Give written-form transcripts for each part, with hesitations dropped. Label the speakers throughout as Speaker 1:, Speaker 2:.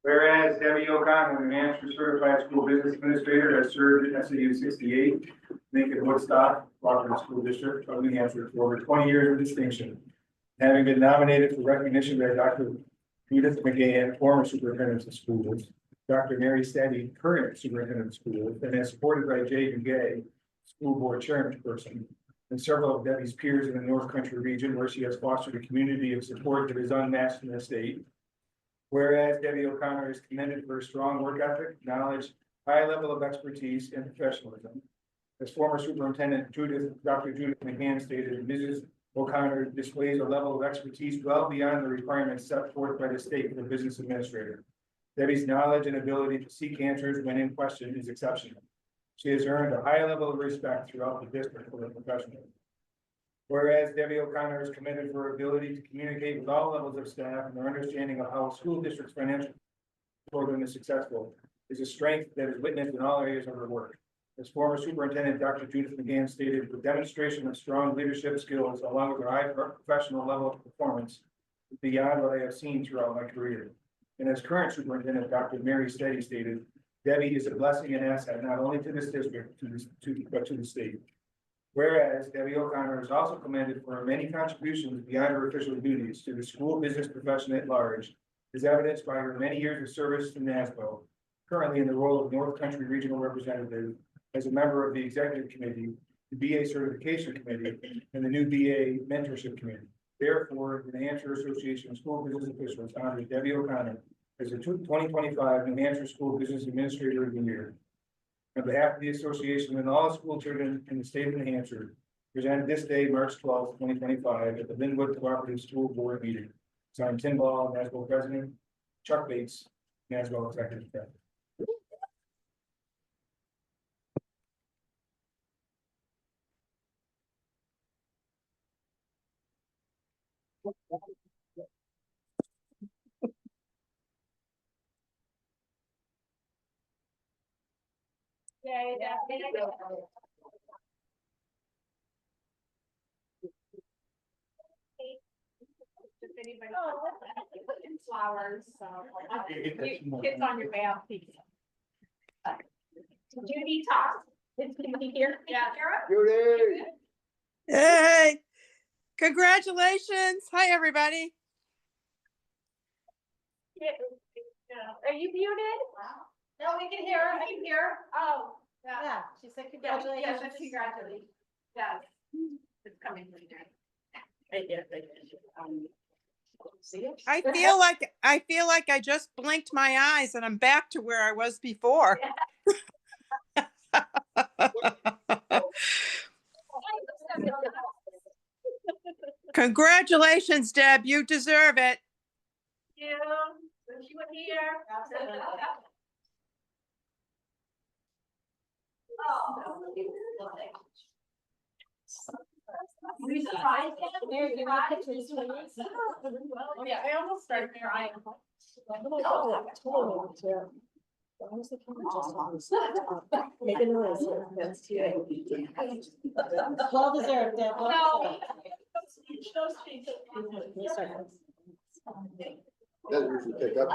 Speaker 1: Whereas Debbie O'Connor, the Hampshire Certified School Business Administrator, has served at SAU 68, Lincoln Woodstock, Cooperative School District of New Hampshire for over 20 years of distinction. Having been nominated for recognition by Dr. Judith McGann, former superintendent of schools, Dr. Mary Steady, current superintendent of schools, and as supported by Jay Duguay, school board chairperson, and several of Debbie's peers in the North Country region, where she has fostered a community of support that is unmatched in the state. Whereas Debbie O'Connor is commended for her strong work ethic, knowledge, high level of expertise, and professionalism. As former superintendent Dr. Judith McGann stated, Mrs. O'Connor displays a level of expertise well beyond the requirements set forth by the state for the business administrator. Debbie's knowledge and ability to seek answers when in question is exceptional. She has earned a high level of respect throughout the district for her professionalism. Whereas Debbie O'Connor is commended for her ability to communicate with all levels of staff and her understanding of how a school district's financial program is successful is a strength that is witnessed in all areas of her work. As former superintendent, Dr. Judith McGann stated, the demonstration of strong leadership skills along with her high professional level of performance is beyond what I have seen throughout my career. And as current superintendent, Dr. Mary Steady stated, Debbie is a blessing and asset not only to this district, but to the state. Whereas Debbie O'Connor is also commended for her many contributions beyond her official duties to the school business profession at large, as evidenced by her many years of service to NASBO, currently in the role of North Country Regional Representative, as a member of the Executive Committee, the BA Certification Committee, and the new BA Mentorship Committee. Therefore, the New Hampshire Association of School Business Officials honors Debbie O'Connor as the 2025 New Hampshire School Business Administrator of the Year. On behalf of the association and all school children in the state of New Hampshire, presented this day, March 12th, 2025, at the Lin-Wood Cooperative School Board meeting. Signed Tim Ball, NASBO President, Chuck Bates, NASBO Executive President.
Speaker 2: Flowers, so it's on your back. Judy talk. It's here. Yeah,
Speaker 1: Judy.
Speaker 3: Hey, congratulations. Hi, everybody.
Speaker 2: Are you muted? No, we can hear her. I can hear her. Oh,
Speaker 4: Yeah, she said congratulations.
Speaker 2: Yes, congratulations. Yes, it's coming later.
Speaker 3: I feel like I just blinked my eyes and I'm back to where I was before. Congratulations, Deb. You deserve it.
Speaker 2: You were here. We surprised him. Oh yeah, I almost started there.
Speaker 4: Make a noise. Well deserved, Deb.
Speaker 2: No.
Speaker 1: Doesn't usually pick up.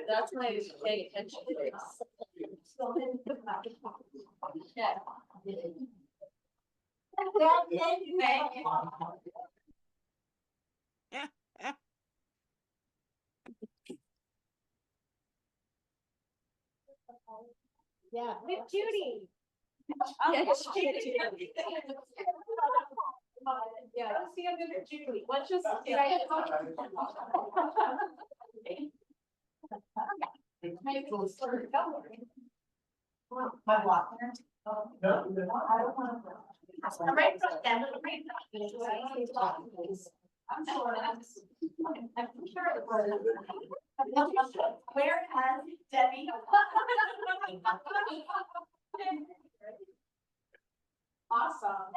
Speaker 2: That's my paying attention. Yeah.
Speaker 4: Yeah.
Speaker 2: With Judy.
Speaker 4: Yeah,
Speaker 2: Yeah, see you with Judy. Let's just. My walker. I'm right from them. I'm sure. Where has Debbie? Awesome.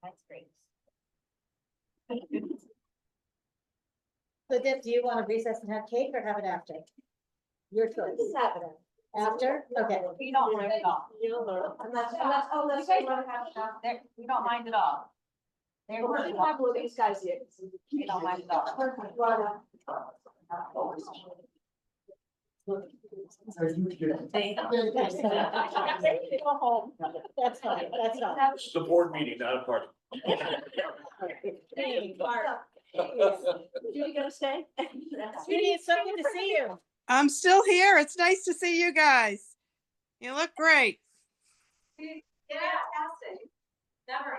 Speaker 2: That's great.
Speaker 4: So Deb, do you want to recess and have cake or have it after? Your choice.
Speaker 2: Have it.
Speaker 4: After? Okay.
Speaker 2: We don't mind at all. Unless, oh, let's say, we don't mind at all. They're working on with these guys here. We don't mind at all. Go home.
Speaker 4: That's fine, that's fine.
Speaker 5: It's a board meeting, not a party.
Speaker 2: Judy gonna stay?
Speaker 4: Judy, it's so good to see you.
Speaker 3: I'm still here. It's nice to see you guys. You look great.
Speaker 2: Yeah, fantastic. Never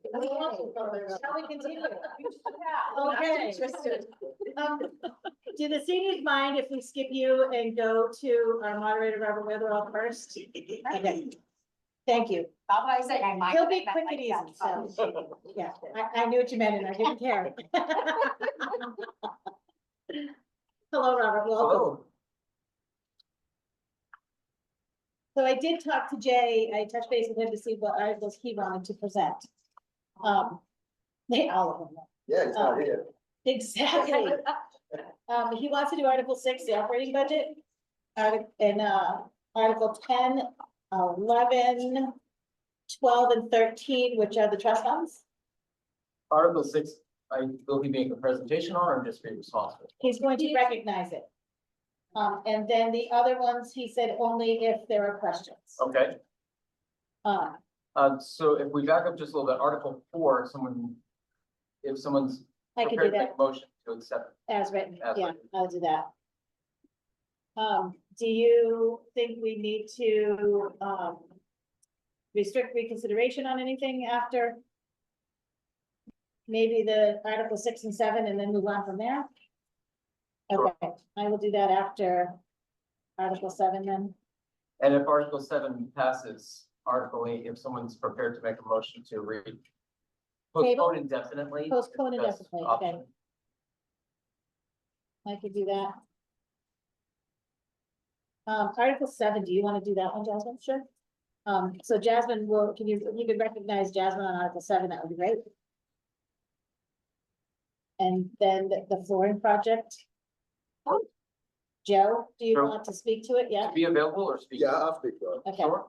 Speaker 4: Shall we continue?
Speaker 2: Okay.
Speaker 4: Do the seniors mind if we skip you and go to our moderator, Robert Weatherall first? Okay. Thank you.
Speaker 2: How would I say? I might.
Speaker 4: He'll be quick and easy, so, yeah, I knew what you meant and I didn't care. Hello, Robert, welcome.
Speaker 6: Hello.
Speaker 4: So I did talk to Jay, I touched base with him to see what articles he wanted to present. They, all of them.
Speaker 6: Yeah, it's not here.
Speaker 4: Exactly. He wants to do Article 6, the operating budget. And Article 10, 11, 12, and 13, which are the trust funds.
Speaker 6: Article 6, will he make a presentation on or just be responsible?
Speaker 4: He's going to recognize it. And then the other ones, he said only if there are questions.
Speaker 6: Okay,
Speaker 4: Um,
Speaker 6: so if we back up just a little bit, Article 4, if someone's
Speaker 4: I could do
Speaker 6: prepared to make
Speaker 4: that
Speaker 6: a motion to accept.
Speaker 4: as written,
Speaker 6: As
Speaker 4: yeah,
Speaker 6: written.
Speaker 4: I'll do that. Do you think we need to, restrict reconsideration on anything after? Maybe the Article 6 and 7 and then move on from there?
Speaker 6: Sure.
Speaker 4: Okay, I will do that after Article 7 then.
Speaker 6: And if Article 7 passes, Article 8, if someone's prepared to make a motion to read. Postpone indefinitely.
Speaker 4: Postpone
Speaker 6: is the best
Speaker 4: indefinitely, okay.
Speaker 6: option.
Speaker 4: I could do that. Article 7, do you want to do that one, Jasmine? Sure. So Jasmine will, you could recognize Jasmine on Article 7, that would be great. And then the flooring project. Joe, do you
Speaker 6: Sure.
Speaker 4: want to speak to it? Yeah,
Speaker 6: To be available or speak?
Speaker 7: Yeah, I'll speak to it.
Speaker 4: okay,
Speaker 6: Sure.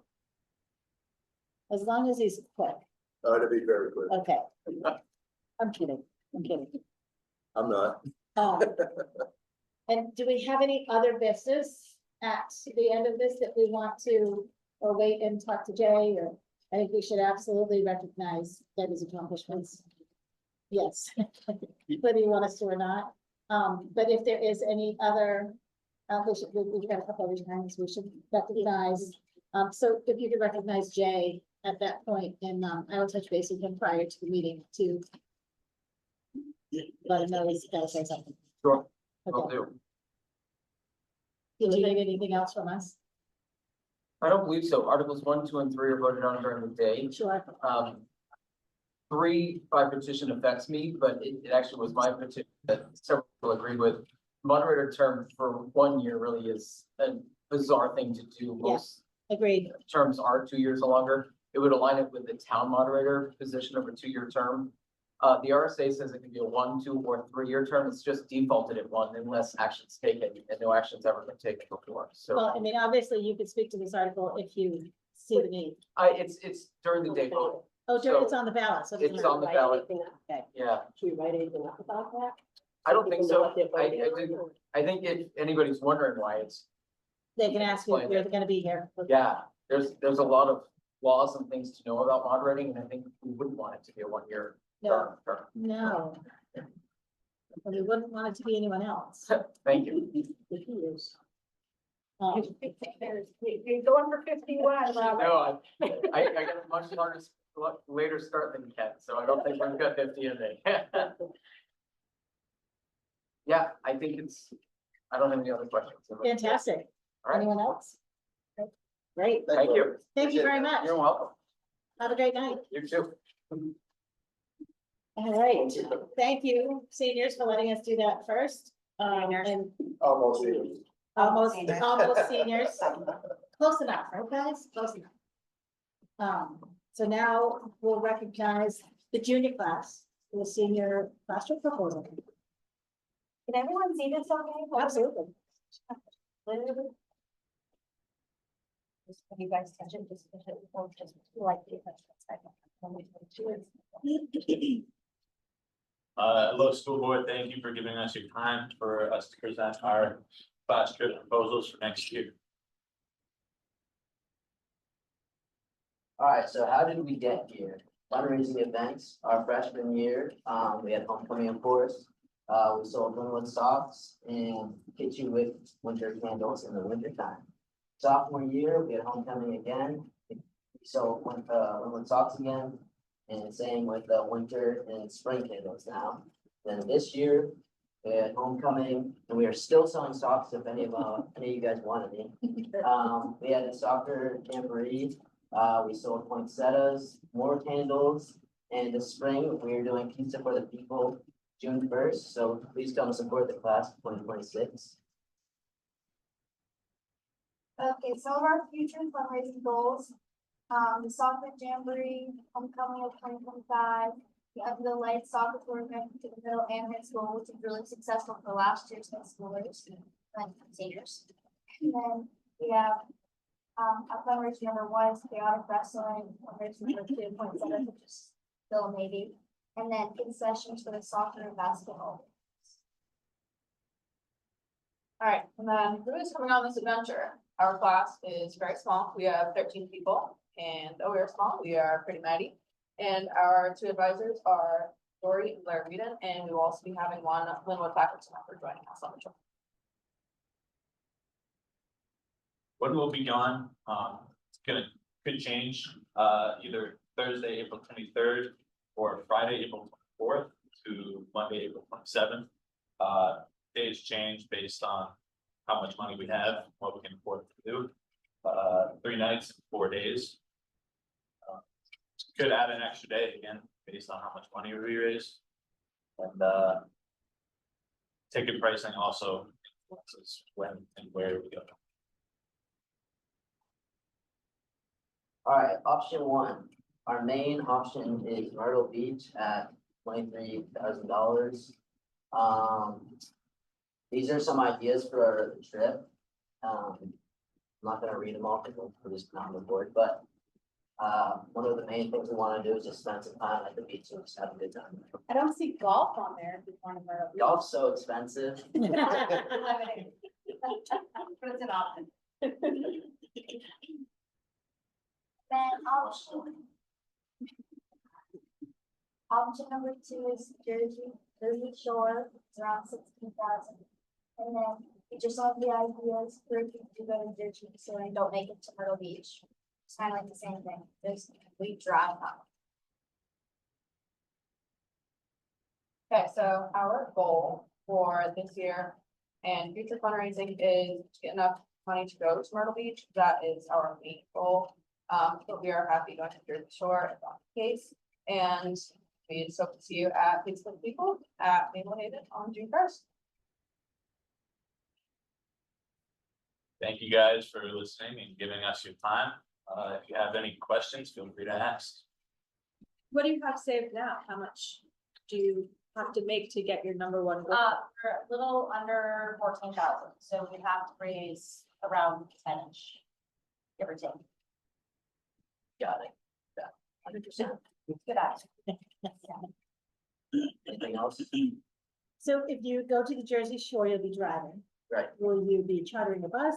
Speaker 4: as long as he's quick,
Speaker 7: To be very quick.
Speaker 4: okay. I'm kidding,
Speaker 7: I'm not.
Speaker 4: And do we have any other business at the end of this that we want to, or wait and talk to Jay, or? I think we should absolutely recognize Debbie's accomplishments. Yes, whether you want us to or not. But if there is any other, we've got a couple of times we should recognize. So if you could recognize Jay at that point, and I will touch base with him prior to the meeting to let him know he's got to say something.
Speaker 6: Sure, will
Speaker 4: Okay,
Speaker 6: do.
Speaker 4: did you need anything else from us?
Speaker 6: I don't believe so. Articles 1, 2, and 3 are voted on during the day.
Speaker 4: Sure.
Speaker 6: 3 by petition affects me, but it actually was my petition that several people agreed with. Moderator term for 1 year really is a bizarre thing to do. Most
Speaker 4: Agreed.
Speaker 6: terms are 2 years or longer. It would align it with the town moderator position of a 2-year term. The RSA says it can be a 1, 2, or 3-year term. It's just defaulted at 1 unless action's taken, and no action's ever been taken before. So
Speaker 4: Well, I mean, obviously you could speak to this article if you see the need.
Speaker 6: it's during the day vote.
Speaker 4: Oh,
Speaker 6: So,
Speaker 4: it's on the ballot. So it doesn't
Speaker 6: It's on the
Speaker 4: matter.
Speaker 6: ballot.
Speaker 4: Okay.
Speaker 6: Yeah,
Speaker 8: Should we write anything up about that?
Speaker 6: I don't think so.
Speaker 8: People know what they're voting on?
Speaker 6: I think if anybody's wondering why it's,
Speaker 4: They can ask you if you're gonna be here.
Speaker 6: yeah, there's a lot of laws and things to know about moderating, and I think we wouldn't want it to be a 1-year
Speaker 4: No,
Speaker 6: term.
Speaker 4: no. And we wouldn't want it to be anyone else.
Speaker 6: Thank you.
Speaker 8: If he is.
Speaker 2: You're going for 51, Robert.
Speaker 6: No, I got a much harder, later start than Ken, so I don't think we've got 50 in there. Yeah, I think I don't have any other questions.
Speaker 4: Fantastic.
Speaker 6: All right,
Speaker 4: Anyone else? Great.
Speaker 6: thank you.
Speaker 4: Thank you very much.
Speaker 6: You're welcome.
Speaker 4: Have a great night.
Speaker 6: You too.
Speaker 4: All right. Thank you, seniors, for letting us do that first. And
Speaker 7: Almost here.
Speaker 4: almost seniors. Close enough, right, guys? Close enough. So now we'll recognize the junior class. the senior class trip proposal.
Speaker 2: Can everyone see this okay?
Speaker 4: Absolutely.
Speaker 2: Literally. Just when you guys touch it, just push it, or just like it.
Speaker 5: Hello, school board, thank you for giving us your time for us to present our class trip proposals for next year.
Speaker 9: All right, so how did we get here? Fundraising events, our freshman year, we had homecoming, of course. We sold Lin-Wood socks and hit you with winter candles in the winter time. Sophomore year, we had homecoming again. We sold Lin-Wood socks again, and same with the winter and spring candles now. Then this year, we had homecoming, and we are still selling socks if any of you guys want any. We had a soccer jamboree. We sold poinsettias, more candles, and this spring we are doing Pizza for the People June 1st. So please come support the class of 2026.
Speaker 2: Okay, some of our future fundraising goals, the soccer jamboree, homecoming of 2025, the Under the Lights soccer tournament to the middle and high school, which was really successful for last year's high schoolers and seniors. And then we have our fundraiser number 1 is chaotic wrestling, fundraiser number 2, poinsettias, which is still a maybe, and then concessions for the soccer and basketball.
Speaker 10: All right, and then who is coming on this adventure? Our class is very small. We have 13 people, and though we are small, we are pretty mighty. And our 2 advisors are Lori and Blair Whedon, and we will also be having one Lin-Wood faculty member joining us on the trip.
Speaker 5: When we'll be gone, could change, either Thursday, April 23rd, or Friday, April 24th to Monday, April 27th. Days change based on how much money we have, what we can afford to do. 3 nights, 4 days. Could add an extra day again, based on how much money we raise. And ticket pricing also influences when and where we go.
Speaker 9: All right, option 1. Our main option is Myrtle Beach at $23,000. These are some ideas for our trip. I'm not gonna read them all because we're just not on the board, but one of the main things we want to do is just spend some time at the beach and just have a good time.
Speaker 4: I don't see golf on there if you want to.
Speaker 9: Golf's so expensive.
Speaker 2: But it's an option. Then option number 2 is Jersey Shore, it's around 16,000. And then we just have the ideas for if you go to Jersey Shore and don't make it to Myrtle Beach. It's kind of like the same thing, we drive up.
Speaker 10: Okay, so our goal for this year and future fundraising is to get enough money to go to Myrtle Beach. That is our main goal. But we are happy going to Jersey Shore if that's the case. And we just hope to see you at Pizza for the People at Maple Haven on June 1st.
Speaker 5: Thank you guys for listening and giving us your time. If you have any questions, feel free to ask.
Speaker 8: What do you have saved now? How much do you have to make to get your number 1 goal?
Speaker 2: We're a little under 14,000, so we have to raise around 10-ish, give or take.
Speaker 9: Got it.
Speaker 2: 100%. Good eye.
Speaker 9: Anything else?
Speaker 4: So if you go to the Jersey Shore, you'll be driving.
Speaker 9: Right.
Speaker 4: Will you be chartering a bus,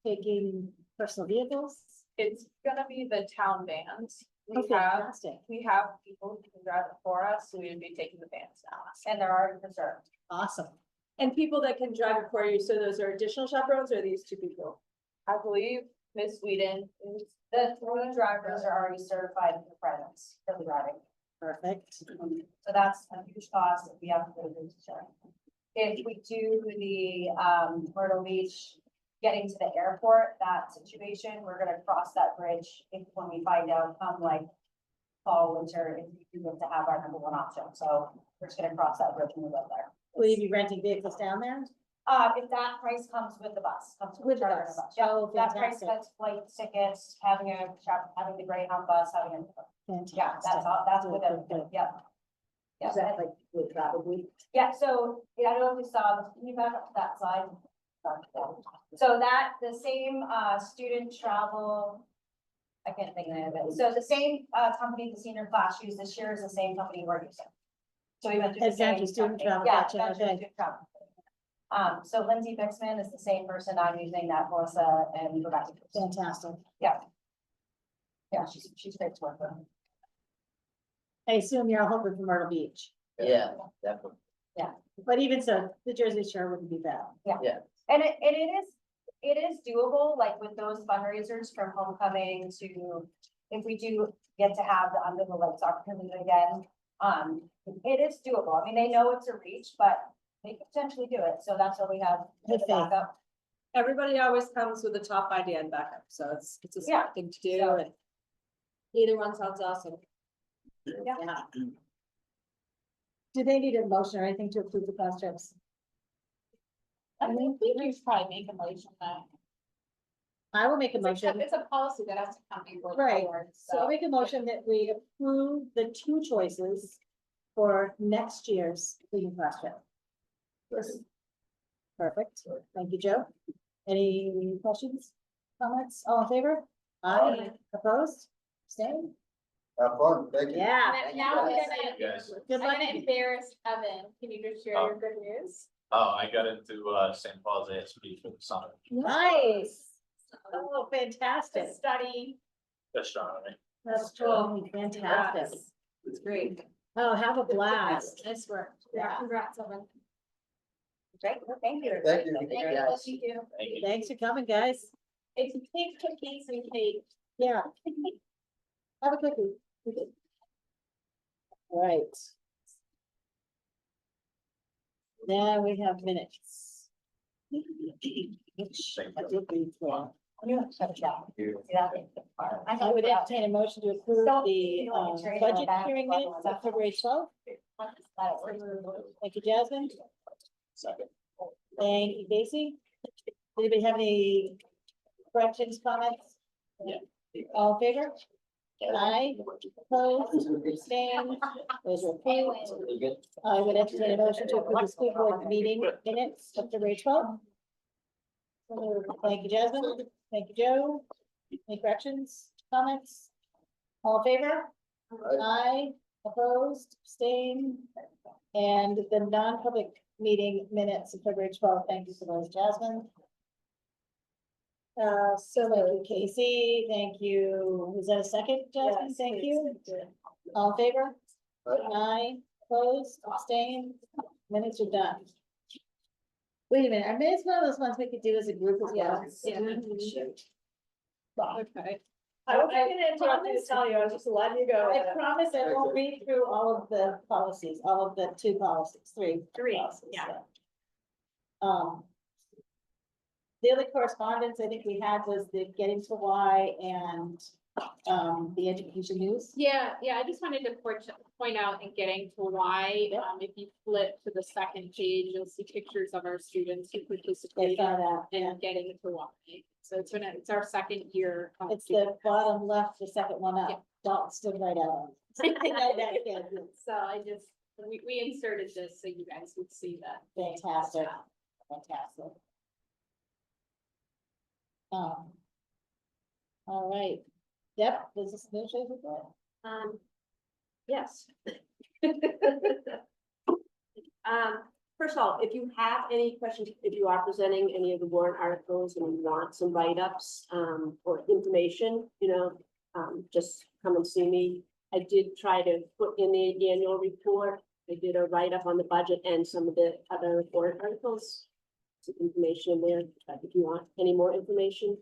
Speaker 4: taking personal vehicles?
Speaker 10: It's gonna be the town vans.
Speaker 4: Oh, fantastic.
Speaker 10: We have people who can drive it for us, so we would be taking the vans now.
Speaker 2: And they're already reserved.
Speaker 4: Awesome.
Speaker 8: And people that can drive it for you, so those are additional chaperones or these 2 people?
Speaker 10: I believe Miss Whedon is
Speaker 2: The 3 drivers are already certified in the presence for the driving.
Speaker 4: Perfect.
Speaker 2: So that's a huge cost if we have to go to the shore. If we do the Myrtle Beach, getting to the airport, that situation, we're gonna cross that bridge when we find out come like fall, winter, if we get to have our number 1 option. So we're just gonna cross that bridge when we go there.
Speaker 4: Will you be renting vehicles down there?
Speaker 2: If that price comes with the bus, comes
Speaker 4: With the
Speaker 2: charter
Speaker 4: bus.
Speaker 2: Yeah,
Speaker 4: Oh,
Speaker 2: that price
Speaker 4: fantastic.
Speaker 2: cuts flight tickets, having the Greyhound bus, having a, yeah,
Speaker 4: Fantastic.
Speaker 2: that's all, that's
Speaker 4: Good,
Speaker 2: with
Speaker 4: good,
Speaker 2: everything,
Speaker 4: good.
Speaker 2: yeah.
Speaker 4: Is that like, would probably,
Speaker 2: Yeah, so, yeah, I don't know if you saw, can you back up to that slide? So that, the same, student travel, I can't think of the name of it. So the same, company the senior class used this year is the same company we're using. So we went through the same.
Speaker 4: Adventure student
Speaker 2: company.
Speaker 4: travel,
Speaker 2: Yeah,
Speaker 4: gotcha,
Speaker 2: Adventure
Speaker 4: okay.
Speaker 2: Student Travel. So Lindsay Bixman is the same person I'm using that Melissa and Rebecca. use.
Speaker 4: fantastic.
Speaker 2: Yeah, she's great to work with.
Speaker 4: I assume you're all hoping for Myrtle Beach,
Speaker 9: Yeah, definitely.
Speaker 4: but even so, the Jersey Shore wouldn't be bad.
Speaker 2: And it is doable, like with those fundraisers from homecoming to, if we do get to have the under the lights opportunity again. It is doable. I mean, they know it's a reach, but they could potentially do it. So that's what we have as
Speaker 4: Good
Speaker 2: a
Speaker 4: faith.
Speaker 2: backup.
Speaker 8: Everybody always comes with a top idea and backup, so it's a
Speaker 2: Yeah.
Speaker 8: smart thing to do,
Speaker 2: So-
Speaker 8: and either one sounds awesome.
Speaker 2: Yeah.
Speaker 4: Do they need a motion or anything to approve the class trips?
Speaker 10: I think you should probably make a motion that.
Speaker 4: I will make a motion.
Speaker 10: It's a policy that has to come before the
Speaker 4: Right.
Speaker 10: board,
Speaker 4: So I'll make a motion that we approve the two choices for next year's cleaning class trip. Perfect. Thank you, Joe. Any questions, comments? All in favor? Aye. Opposed? Staying?
Speaker 7: Have fun, thank you.
Speaker 4: Yeah.
Speaker 10: Now I'm
Speaker 5: You
Speaker 10: gonna,
Speaker 5: guys,
Speaker 4: Good
Speaker 10: I'm
Speaker 4: luck.
Speaker 10: gonna embarrass Evan. Can you just share your good news?
Speaker 5: I got into St. Paul's ASB for the summer,
Speaker 4: Nice. Oh, fantastic.
Speaker 10: To study.
Speaker 5: astronomy.
Speaker 4: That's totally fantastic.
Speaker 8: It's great.
Speaker 4: Oh, have a blast.
Speaker 8: Nice work.
Speaker 10: Yeah, congrats, Evan.
Speaker 2: Great, well, thank you.
Speaker 7: Thank you.
Speaker 2: Thank you.
Speaker 9: Yes.
Speaker 2: Thank you.
Speaker 5: Thank you.
Speaker 4: Thanks for coming, guys.
Speaker 10: It's pink cookies and cake.
Speaker 4: Yeah. Have a cookie. Right. Now we have minutes. Which I did read through. I would entertain a motion to approve the budget hearing minutes of February 12th. Thank you, Jasmine.
Speaker 5: Second.
Speaker 4: Thank you, Casey. Anybody have any corrections, comments?
Speaker 5: Yeah.
Speaker 4: All in favor? Aye. Opposed, abstained, those are approved.
Speaker 9: You good?
Speaker 4: I would entertain a motion to approve the school board meeting minutes of February 12th. Thank you, Jasmine. Thank you, Joe. Any corrections, comments? All in favor? Aye. Opposed, abstained, and the non-public meeting minutes of February 12th. Thank you for those, Jasmine. So thank you, Casey. Thank you. Was that a second, Jasmine?
Speaker 8: Yes,
Speaker 4: Thank
Speaker 8: please.
Speaker 4: you. All in favor?
Speaker 7: Aye.
Speaker 4: Aye. Opposed, abstained, minutes are done. Wait a minute, are minutes one of those ones we could do as a group as well?
Speaker 8: Yeah. Okay.
Speaker 4: I was
Speaker 8: gonna interrupt you to tell you, I was just letting you go.
Speaker 4: I promise I won't read through all of the policies, all of the two policies, three. policies,
Speaker 8: yeah.
Speaker 4: The other correspondence I think we had was the getting to Y and, the education news.
Speaker 10: Yeah, I just wanted to point out in getting to why,
Speaker 4: Yep.
Speaker 10: if you flip to the second page, you'll see pictures of our students who
Speaker 4: I
Speaker 10: participated
Speaker 4: saw that, yeah.
Speaker 10: in getting to why. So it's our second year.
Speaker 4: It's the bottom left, the second one
Speaker 10: Yeah.
Speaker 4: up. Dot stood right out. I know that kid.
Speaker 10: So we inserted this so you guys would see that.
Speaker 4: Fantastic, fantastic. All right. Yep, this is no shape report.
Speaker 11: Yes. First of all, if you have any questions, if you are presenting any of the warrant articles and you want some write-ups, or information, just come and see me. I did try to put in the annual report. I did a write-up on the budget and some of the other warrant articles. Some information in there, if you want any more information.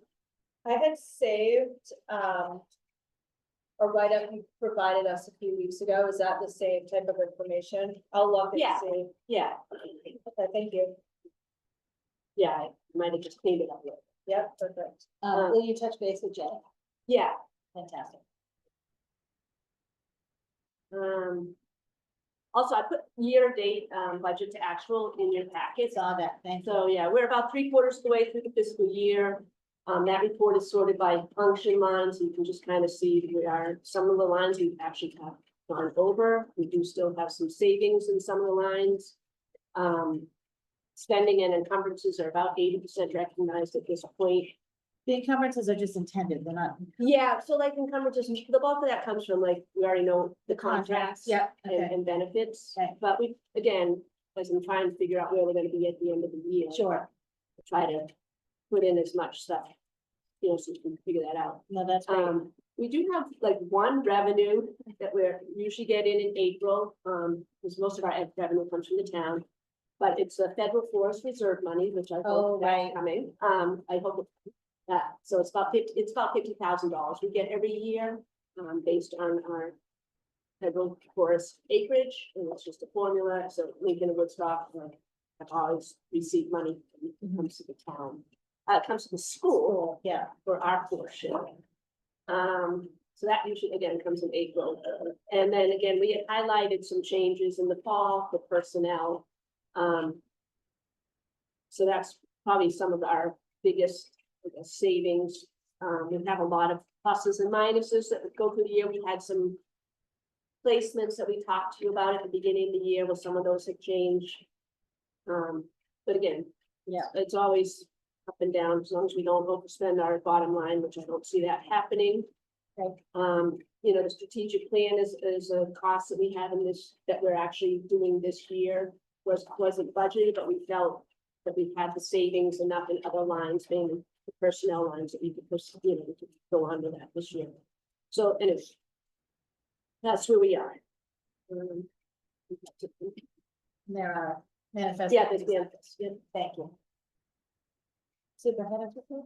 Speaker 8: I had saved, a write-up you provided us a few weeks ago. Is that the same type of information? I'll look and
Speaker 11: Yeah.
Speaker 8: see.
Speaker 11: Yeah,
Speaker 8: Okay, thank you.
Speaker 11: yeah, I might have just cleaned it up a little.
Speaker 8: Yep, perfect.
Speaker 4: Will you touch base with Jay?
Speaker 11: Yeah,
Speaker 4: Fantastic.
Speaker 11: also I put year-to-date, budget to actual in your packet.
Speaker 4: Saw that, thank you.
Speaker 11: So, yeah, we're about 3/4 of the way through the fiscal year. That report is sorted by function lines, so you can just kind of see where some of the lines we actually have gone over. We do still have some savings in some of the lines. Spending and encumbrances are about 80% recognized at this point.
Speaker 4: The encumbrances are just intended, they're not.
Speaker 11: Yeah, so like encumbrances, the bulk of that comes from like, we already know the contracts.
Speaker 4: Yeah,
Speaker 11: And,
Speaker 4: okay,
Speaker 11: and benefits.
Speaker 4: Okay.
Speaker 11: But we, again, as I'm trying to figure out where we're gonna be at the end of the year.
Speaker 4: sure,
Speaker 11: Try to put in as much stuff, you know, so we can figure that out.
Speaker 4: no, that's great.
Speaker 11: We do have like one revenue that we're usually getting in April, because most of our revenue comes from the town. But it's a federal forest reserve money, which I
Speaker 4: Oh,
Speaker 11: hope
Speaker 4: right.
Speaker 11: that's coming. I hope that, so it's about $50,000 we get every year, based on our federal forest acreage, and it's just a formula, so Lincoln and Woodstock have always received money when it comes to the town. It comes to the school
Speaker 4: Yeah,
Speaker 11: for our portion. So that usually, again, comes in April. And then again, we had highlighted some changes in the fall for personnel. So that's probably some of our biggest, I guess, savings. We have a lot of pluses and minuses that would go through the year. We had some placements that we talked to you about at the beginning of the year, where some of those had changed. But again,
Speaker 4: yeah,
Speaker 11: it's always up and down, as long as we don't overspend our bottom line, which I don't see that happening.
Speaker 4: Okay.
Speaker 11: You know, the strategic plan is a cost that we have in this, that we're actually doing this year, wasn't budgeted, but we felt that we had the savings enough in other lines, mainly the personnel lines, that we could, you know, we could go on with that this year. So anyway, that's where we are.
Speaker 4: there are manifest.
Speaker 11: Yeah, there's benefits, yeah.
Speaker 4: Thank you. Superintendent report?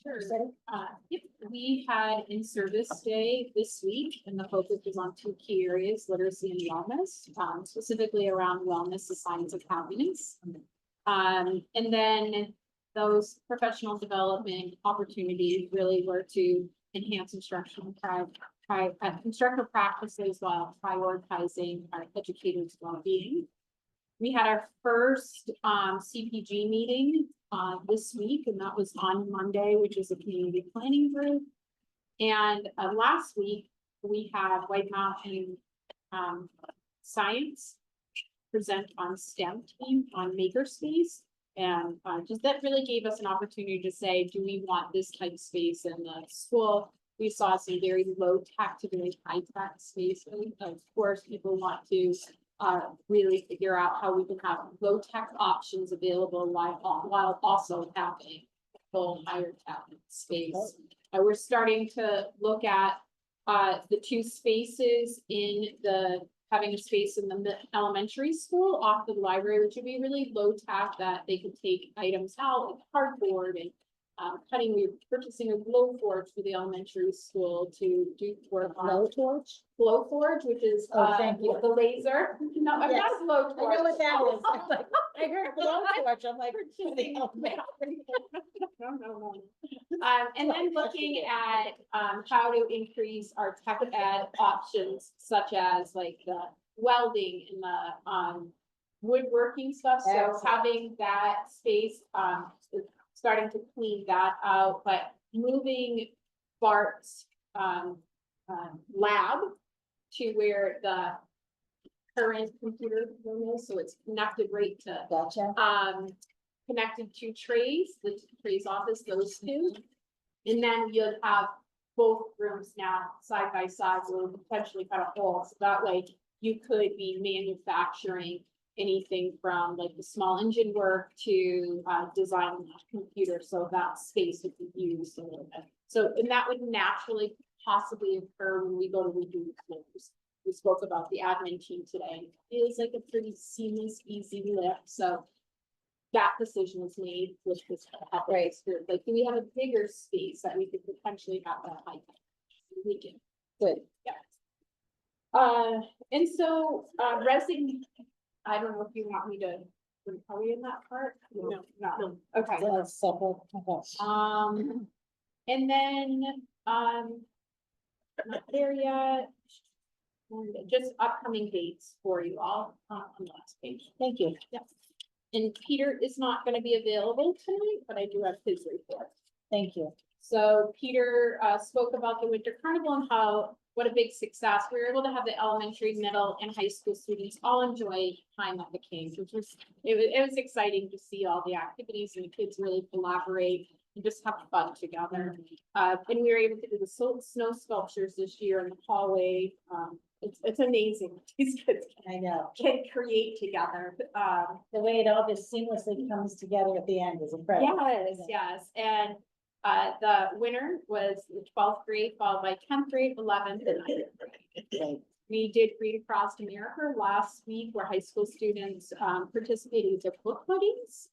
Speaker 12: Sure.
Speaker 4: Steady?
Speaker 12: Yep, we had in-service day this week, and the focus was on two key areas, literacy and wellness, specifically around wellness, the science of happiness. And then those professional development opportunities really were to enhance instructional practices while prioritizing our educators' well-being. We had our first CPG meeting this week, and that was on Monday, which is a community planning group. And last week, we had White Mountain Science present on STEM team on makerspace. And just that really gave us an opportunity to say, do we want this type of space in the school? We saw some very low tech to very high tech spaces. Of course, people want to really figure out how we can have low tech options available while also having full higher tech space. We're starting to look at the two spaces in the, having a space in the elementary school off the library, which would be really low tech, that they could take items out like cardboard and cutting. We're purchasing a Glowforge for the elementary school to do work on. Glowforge, which is
Speaker 4: Thank you.
Speaker 12: the laser. No, I'm
Speaker 4: Yes.
Speaker 12: not Glowforge.
Speaker 4: I know what that is. I'm like, I heard blowtorch, I'm like.
Speaker 12: No. And then looking at how to increase our tech ed options, such as like the welding and the woodworking stuff. So
Speaker 4: Excellent.
Speaker 12: having that space, starting to clean that out, but moving Bart's lab to where the current computer room is, so it's connected right to
Speaker 4: Gotcha.
Speaker 12: connected to Trey's, the Trey's office, those two. And then you'll have both rooms now side by side, so we'll potentially cut a hole, so that way you could be manufacturing anything from like the small engine work to design a computer, so that space would be used a little bit. So, and that would naturally possibly occur when we go to redo the floors. We spoke about the admin team today. It feels like a pretty seamless, easy lift, so that decision was made with this.
Speaker 4: Right.
Speaker 12: Like, do we have a bigger space that we could potentially have that high? We can.
Speaker 4: Good.
Speaker 12: Yeah. And so, I don't know if you want me to, are we in that part? No. Okay.
Speaker 4: That's separate. Okay.
Speaker 12: And then, not there yet. And just upcoming dates for you all on the last page.
Speaker 4: Thank you.
Speaker 12: Yeah. And Peter is not going to be available tonight, but I do have his report.
Speaker 4: Thank you.
Speaker 12: So Peter spoke about the Winter Carnival and how what a big success. We were able to have the elementary, middle, and high school students all enjoy time at the Kings, which was, it was exciting to see all the activities and the kids really collaborate and just have fun together. And we were able to do the snow sculptures this year in the hallway. It's amazing. These kids
Speaker 4: I know.
Speaker 12: can create together.
Speaker 4: The way it all just seamlessly comes together at the end is incredible.
Speaker 12: Yes, and the winner was the 12th grade, followed by 10th grade, 11th, and 9th grade. We did Read Across America last week, where high school students participated with their book buddies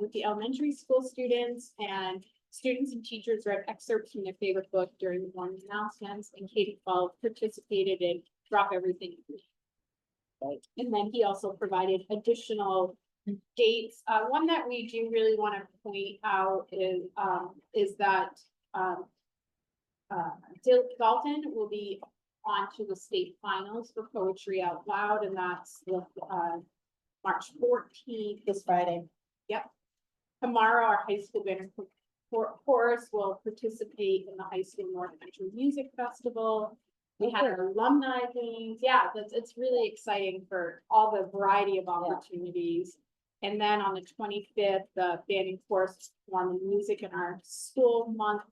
Speaker 12: with the elementary school students, and students and teachers read excerpts from their favorite book during the morning announcements, and K-12 participated in Drop Everything. And then he also provided additional dates. One that we do really want to point out is that Dalton will be on to the state finals for Poetry Out Loud, and that's March 14th.
Speaker 4: This Friday.
Speaker 12: Yep. Tomorrow, our high school band chorus will participate in the High School North Country Music Festival. We had our alumni games. Yeah, it's really exciting for all the variety of opportunities. And then on the 25th, the band and chorus perform music in our school month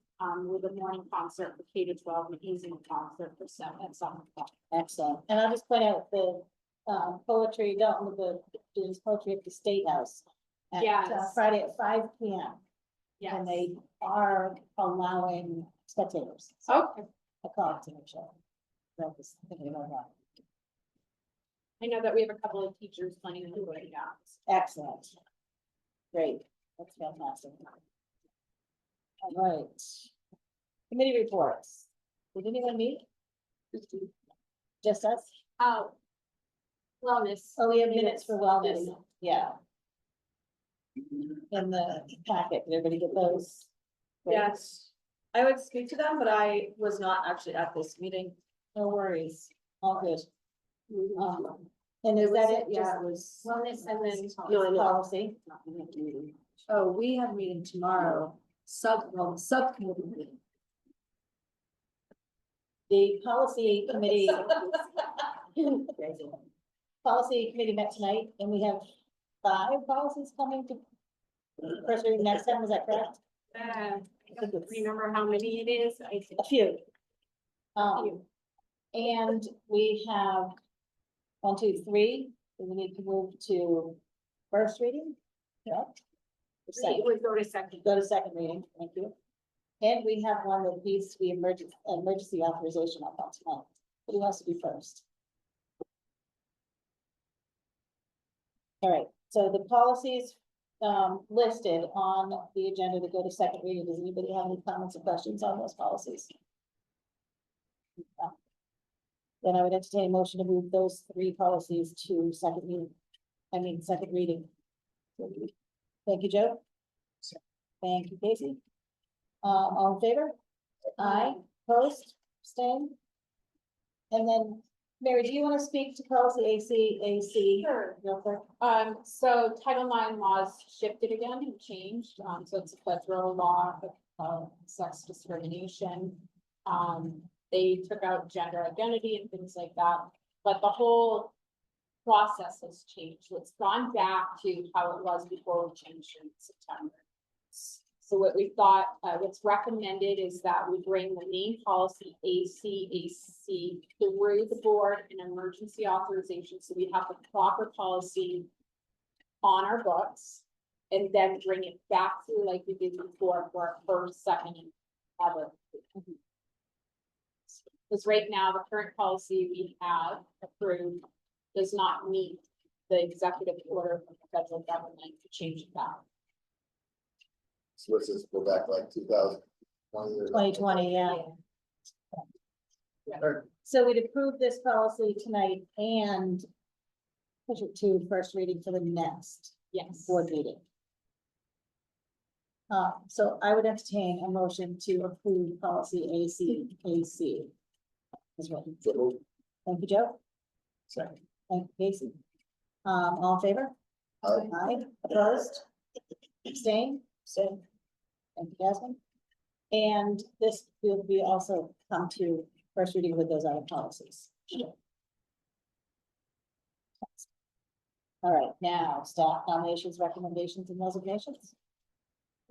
Speaker 12: with a morning concert for K-12 and evening concert for 7 at 7 o'clock.
Speaker 4: Excellent. And I'll just point out the poetry, Dalton, the students poetry at the State House. At,
Speaker 12: Yes.
Speaker 4: Friday at 5 p.m.
Speaker 12: Yes.
Speaker 4: And they are allowing spectators.
Speaker 12: Okay.
Speaker 4: I call it to make sure. That was thinking about that.
Speaker 12: I know that we have a couple of teachers planning on doing that.
Speaker 4: Excellent. Great. That's fantastic. All right. Committee reports. Did anyone meet? Just us?
Speaker 12: Oh. Wellness.
Speaker 4: Oh, we have minutes for wellness. Yeah. In the packet. Did everybody get those? Great.
Speaker 8: Yes, I would speak to them, but I was not actually at this meeting.
Speaker 4: No worries. All good. And is that it?
Speaker 8: Yeah,
Speaker 4: Just
Speaker 8: it was.
Speaker 4: wellness and then
Speaker 8: No, I know.
Speaker 4: policy?
Speaker 8: Oh, we have a meeting tomorrow, subcommittee meeting.
Speaker 4: The policy committee. Policy committee met tonight, and we have 5 policies coming to first reading next time, is that correct?
Speaker 12: I don't remember how many it is.
Speaker 4: A few. And we have 1, 2, 3, we need to move to first reading. Correct? Or second?
Speaker 12: It would go to second.
Speaker 4: Go to second reading, thank you. And we have one that needs to be emergency authorization on that tonight. Who wants to be first? All right, so the policies listed on the agenda to go to second reading. Does anybody have any comments or questions on those policies? Then I would entertain a motion to move those 3 policies to second reading. Thank you, Joe. Thank you, Casey. All in favor? Aye, opposed, abstained? And then, Mary, do you want to speak to policy AC?
Speaker 12: Sure.
Speaker 4: Real quick?
Speaker 12: So Title IX laws shifted again and changed, so it's a federal law of sex discrimination. They took out gender identity and things like that, but the whole process has changed. So it's gone back to how it was before we changed in September. So what we thought, what's recommended is that we bring the main policy AC through the board in emergency authorization. So we have the proper policy on our books and then bring it back through like we did before for our first, second, and other. Because right now, the current policy we have approved does not meet the executive order from the federal government to change it back.
Speaker 7: So let's just go back like 2020.
Speaker 4: 2020, yeah.
Speaker 7: Alright.
Speaker 4: So we'd approve this policy tonight and push it to first reading for the next
Speaker 12: Yes.
Speaker 4: board meeting. So I would entertain a motion to approve policy AC. As written.
Speaker 7: So moved.
Speaker 4: Thank you, Joe.
Speaker 7: Second.
Speaker 4: Thank you, Casey. All in favor?
Speaker 7: Aye.
Speaker 4: Aye, opposed? Abstain? Thank you, Jasmine. And this will be also come to First reading with those other policies. All right, now staff nominations, recommendations and resignations.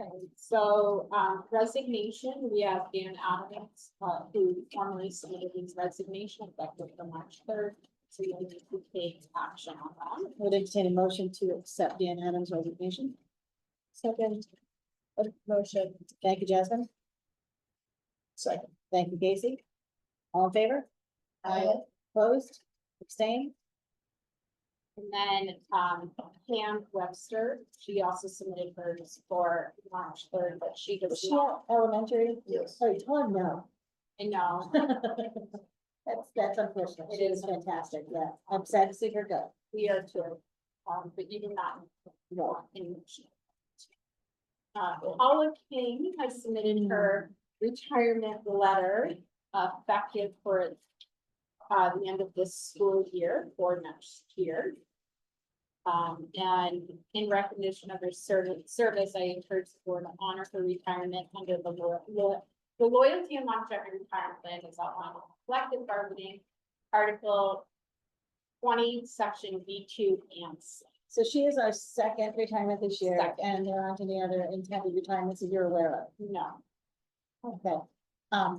Speaker 12: Okay, so, resignation, we have Dan Adams, who formally submitted his resignation effective for March 3rd. So you need to take action on that.
Speaker 4: Would entertain a motion to accept Dan Adams' resignation.
Speaker 8: Second. Motion.
Speaker 4: Thank you, Jasmine.
Speaker 7: Second.
Speaker 4: Thank you, Casey. All in favor?
Speaker 8: Aye.
Speaker 4: Opposed? Abstained?
Speaker 12: And then, Pam Webster, she also submitted hers for March 3rd, but she
Speaker 4: Was
Speaker 12: does
Speaker 4: she
Speaker 12: not,
Speaker 4: at elementary?
Speaker 7: Yes.
Speaker 4: Oh, you told him no.
Speaker 12: I know.
Speaker 4: That's unfortunate.
Speaker 12: It
Speaker 4: She
Speaker 12: is
Speaker 4: is fantastic, yeah. I'm sad to see her go.
Speaker 12: We are too, but you do not.
Speaker 4: No.
Speaker 12: Paula King has submitted her retirement letter, effective for the end of this school year for next year. And in recognition of her service, I encourage the board to honor her retirement under the Loyalty and Longevity Retirement Plan is outlined in collective bargaining, Article 20, Section B2 and C.
Speaker 4: So she is our second retirement this year,
Speaker 12: Second.
Speaker 4: and there aren't any other intended retirements that you're aware of.
Speaker 12: No.
Speaker 4: Okay.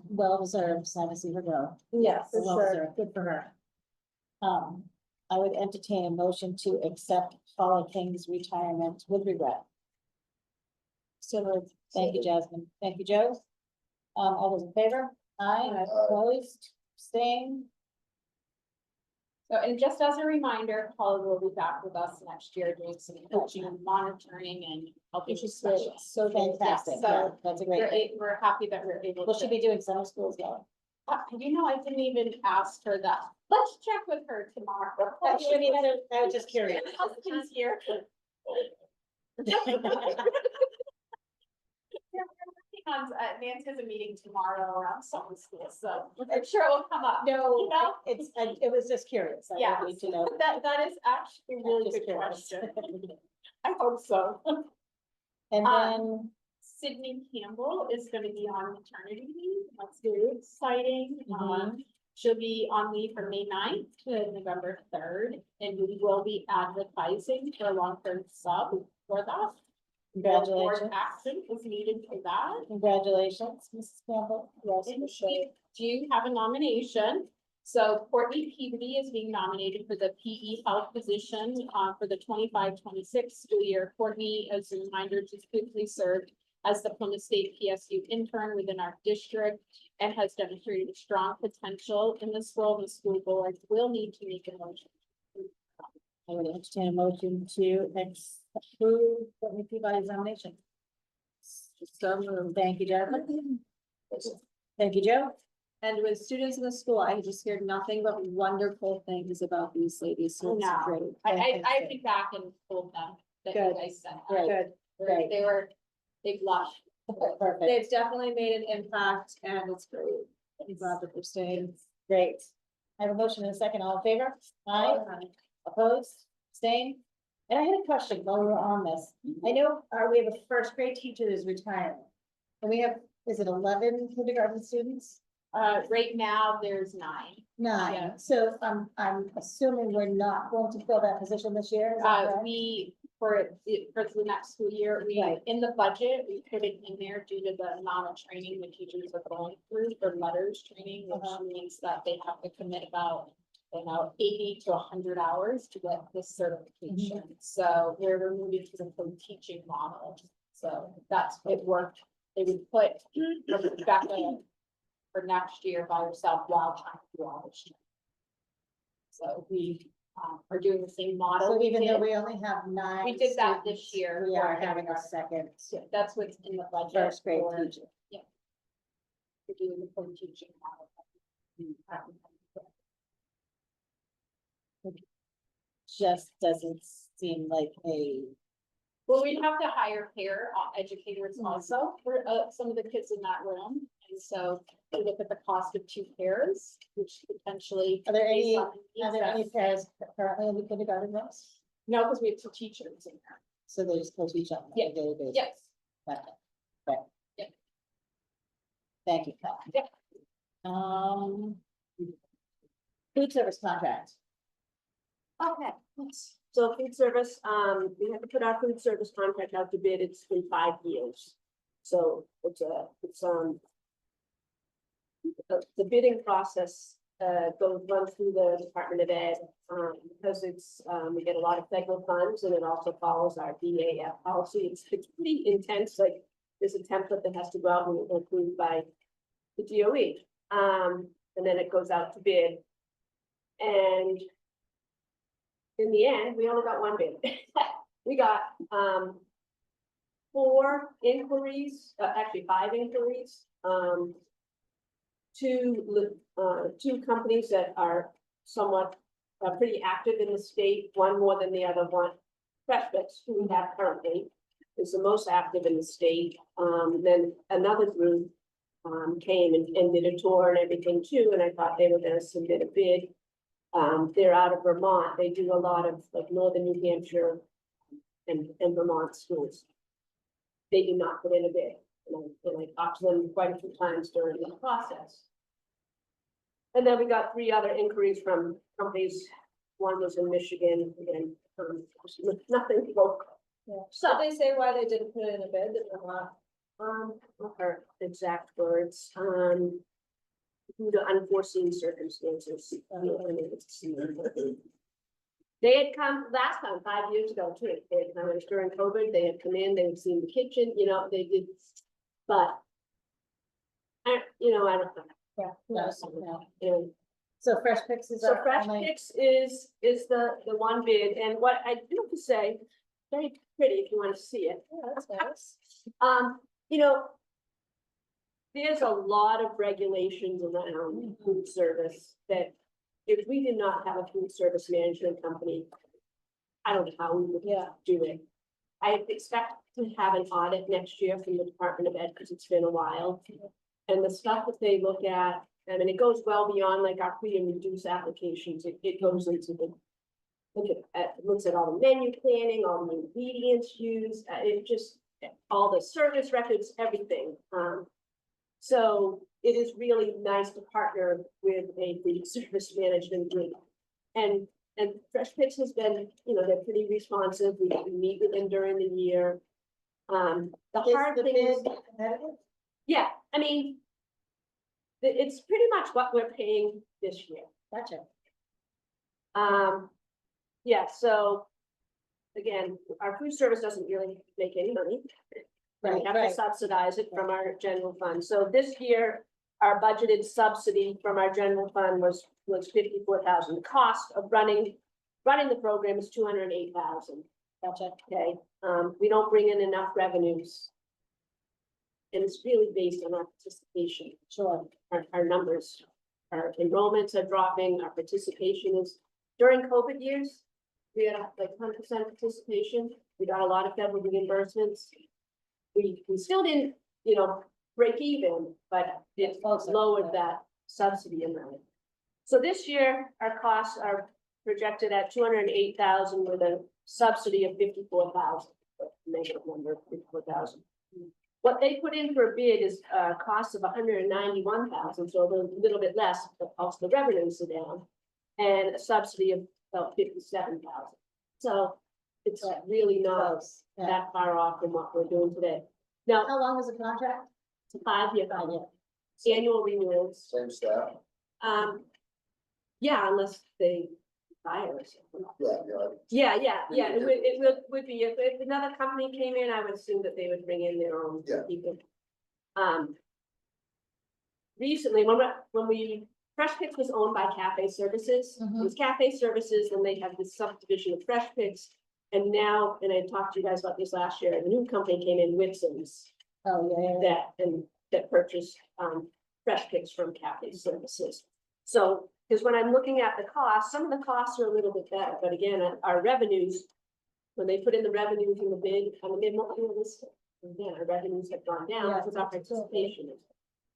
Speaker 4: Well deserved, sad to see her go.
Speaker 8: Yes, for
Speaker 4: Well
Speaker 8: sure.
Speaker 4: deserved. Good for her. I would entertain a motion to accept Paula King's retirement with regret. So, thank you, Jasmine. Thank you, Joe. All those in favor? Aye. Opposed? Staying?
Speaker 12: So, and just as a reminder, Paula will be back with us next year doing some coaching and monitoring and helping.
Speaker 4: Which is great.
Speaker 12: discussions.
Speaker 4: So fantastic.
Speaker 12: so
Speaker 4: Yeah, that's a great thing.
Speaker 12: We're happy that we're able to.
Speaker 4: Will she be doing summer school as well?
Speaker 12: You know, I didn't even ask her that. Let's check with her tomorrow.
Speaker 4: I was just curious.
Speaker 12: Husband's here. Nancy has a meeting tomorrow around summer school, so I'm sure it will come up.
Speaker 4: No,
Speaker 12: You know?
Speaker 4: it was just curious. I
Speaker 12: Yeah,
Speaker 4: need to know.
Speaker 12: that is actually a really
Speaker 4: Just
Speaker 12: good
Speaker 4: curious.
Speaker 12: question. I hope so.
Speaker 4: And then,
Speaker 12: Sydney Campbell is gonna be on maternity leave. That's very exciting.
Speaker 4: Mhm.
Speaker 12: She'll be on leave from May 9th to November 3rd, and we will be advertising for a long-term sub for that. Board
Speaker 4: congratulations.
Speaker 12: action is needed for that.
Speaker 4: Congratulations, Mrs. Campbell. Yes,
Speaker 12: And
Speaker 4: for sure.
Speaker 12: we do have a nomination. So Courtney Peabody is being nominated for the PE health position for the 25-26 school year. Courtney, as a reminder, just previously served as the Plymouth State PSU intern within our district and has demonstrated strong potential in this role. The school board will need to make a motion.
Speaker 4: I would entertain a motion to approve Courtney Peabody's nomination. So moved. Thank you, Jasmine. Thank you, Joe.
Speaker 8: And with students in the school, I just heard nothing but wonderful things about these ladies, so it's
Speaker 12: No.
Speaker 8: great.
Speaker 12: I
Speaker 4: Fantastic.
Speaker 12: think back and told them that you
Speaker 8: Good.
Speaker 12: guys said.
Speaker 4: Great.
Speaker 8: Good.
Speaker 4: Great.
Speaker 12: They blushed.
Speaker 4: Perfect.
Speaker 8: They've definitely made an impact and it's great. I'm glad that they're staying.
Speaker 4: Great. I have a motion in a second. All in favor? Aye. Opposed? Staying? And I had a question while we were on this. I know, we have a first grade teacher who's retiring. And we have, is it 11 kindergarten students?
Speaker 12: Right now, there's 9.
Speaker 4: 9.
Speaker 12: Yeah.
Speaker 4: So I'm assuming we're not going to fill that position this year. Is that correct?
Speaker 12: We, for the next school year,
Speaker 4: Right.
Speaker 12: in the budget, we put it in there due to the amount of training the teachers are going through for letters training, which means that they have to commit about, 80 to 100 hours to get this certification. So we're moving to the co-teaching model. So that's what worked. They would put Rebecca for next year by herself while trying to do all this training. So we are doing the same model.
Speaker 4: So even though
Speaker 12: did.
Speaker 4: we only have 9.
Speaker 12: We did that
Speaker 4: students,
Speaker 12: this year.
Speaker 4: We
Speaker 12: for
Speaker 4: are having a
Speaker 12: kindergarten.
Speaker 4: second
Speaker 12: Yeah, that's what's in the budget.
Speaker 4: first grade
Speaker 12: for-
Speaker 4: teacher.
Speaker 12: We're doing the co-teaching model.
Speaker 4: Just doesn't seem like a,
Speaker 12: Well, we'd have to hire pair educators also for some of the kids in that room. And so we look at the cost of 2 pairs, which potentially.
Speaker 4: are there
Speaker 12: based
Speaker 4: any,
Speaker 12: on the
Speaker 4: are there any
Speaker 12: needs,
Speaker 4: pairs currently in the kindergarten rooms?
Speaker 12: No, because we have 2 teachers in there.
Speaker 4: So they just post each other on a daily basis?
Speaker 12: Yes.
Speaker 4: Okay. Right.
Speaker 12: Yep.
Speaker 4: Thank you.
Speaker 12: Yep.
Speaker 4: Um. Food service contract.
Speaker 2: Okay,
Speaker 11: So food service, we have to put our food service contract out to bid, it's been 5 years. So it's the bidding process, runs through the Department of Ed, because we get a lot of federal funds and it also follows our DAF policy. It's pretty intense, like there's a template that has to go out and approved by the DOE. And then it goes out to bid. And in the end, we only got one bid. We got, 4 inquiries, actually 5 inquiries, two companies that are somewhat, pretty active in the state, one more than the other one. Fresh Fix, who we have currently, is the most active in the state. Then another group, came and did a tour and everything too, and I thought they were gonna submit a bid. They're out of Vermont, they do a lot of like northern New Hampshire and Vermont schools. They did not put in a bid, and I talked to them quite a few times during the process. And then we got 3 other inquiries from companies, one was in Michigan, again, nothing local.
Speaker 8: Yeah. So did they say why they didn't put in a bid, that they're not?
Speaker 11: What her exact words, due to unforeseen circumstances. They had come last time, 5 years ago too, they had come, it was during COVID, they had come in, they had seen the kitchen, they did, but. I don't know.
Speaker 4: Yeah.
Speaker 11: And
Speaker 4: So Fresh Fix is
Speaker 11: so
Speaker 4: our
Speaker 11: Fresh
Speaker 4: only,
Speaker 11: Fix is the one bid, and what I do have to say, very pretty if you want to see it.
Speaker 8: Yeah, that's nice.
Speaker 11: There's a lot of regulations around food service that if we did not have a food service management company, I don't know how we would do it. I expect to have an audit next year from the Department of Ed because it's been a while. And the stuff that they look at, I mean, it goes well beyond like our free and reduced applications. It goes into the looks at all the menu planning, all the ingredients used, all the service records, everything. So it is really nice to partner with a food service management group. And Fresh Fix has been, they're pretty responsive. We meet with them during the year. The hard thing is,
Speaker 4: competitive?
Speaker 11: yeah, I mean, it's pretty much what we're paying this year.
Speaker 4: Gotcha.
Speaker 11: Yeah, so again, our food service doesn't really make any money. We have to subsidize it from our general fund. So this year, our budgeted subsidy from our general fund was 54,000. The cost of running the program is 208,000.
Speaker 4: Gotcha.
Speaker 11: Okay, we don't bring in enough revenues. And it's really based on our participation.
Speaker 4: Sure.
Speaker 11: Our numbers, our enrollments are dropping, our participation is, during COVID years, we had like 100% participation. We got a lot of federal reimbursements. We still didn't, break even, but it lowered that subsidy amount. So this year, our costs are projected at 208,000 with a subsidy of 54,000, negative number, 54,000. What they put in for a bid is a cost of 191,000, so a little bit less, but also the revenues are down, and a subsidy of about 57,000. So it's really not that far off from what we're doing today. Now,
Speaker 4: How long is the contract?
Speaker 11: it's a 5-year contract, annual renewals.
Speaker 7: Same staff,
Speaker 11: Yeah, unless they fire us.
Speaker 7: yeah,
Speaker 11: Yeah, it would be, if another company came in, I would assume that they would bring in their own
Speaker 7: Yeah.
Speaker 11: people. Recently, when Fresh Picks was owned by Cafe Services, it was Cafe Services, and they have this subdivision of Fresh Picks. And now, and I talked to you guys about this last year, the new company came in, Whitson's,
Speaker 4: Oh, yeah.
Speaker 11: that purchased, Fresh Picks from Cafe Services. So, because when I'm looking at the costs, some of the costs are a little bit better, but again, our revenues, when they put in the revenues in the bid, on the mid-month list, again, our revenues have gone down
Speaker 4: Yeah.
Speaker 11: because our participation is.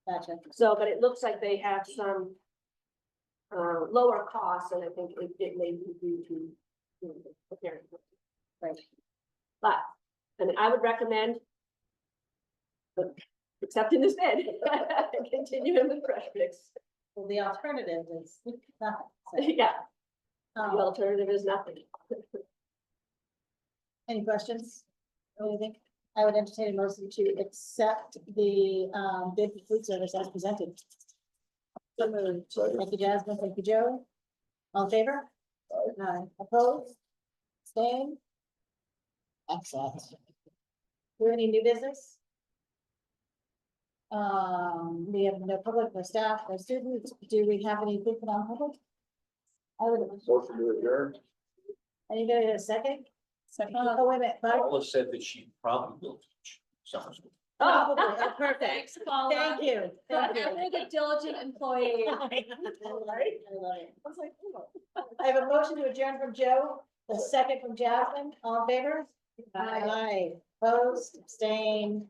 Speaker 4: Gotcha.
Speaker 11: So, but it looks like they have some lower costs, and I think it may be due to preparing.
Speaker 4: Right.
Speaker 11: But, I mean, I would recommend accepting this bid and continuing with Fresh Fix.
Speaker 4: Well, the alternative is nothing. So,
Speaker 11: Yeah, the
Speaker 4: um,
Speaker 11: alternative is nothing.
Speaker 4: any questions? Anything? I would entertain a motion to accept the bid for food service as presented. So moved. Thank you, Jasmine. Thank you, Joe. All in favor? Aye. Opposed? Staying? Excellent. Do we have any new business? We have no public, no staff, no students. Do we have anything for non-public? I would,
Speaker 7: Motion to adjourn.
Speaker 4: anybody have a second? Second. Oh, wait a minute. Bud?
Speaker 5: Paula said that she probably will teach summer school.
Speaker 4: Probably. Oh, perfect.
Speaker 8: Thanks, Paula.
Speaker 4: Thank you. Thank you.
Speaker 8: You're the diligent employee.
Speaker 4: I love it. I have a motion to adjourn from Joe, a second from Jasmine. All in favor? Aye. Opposed, abstained,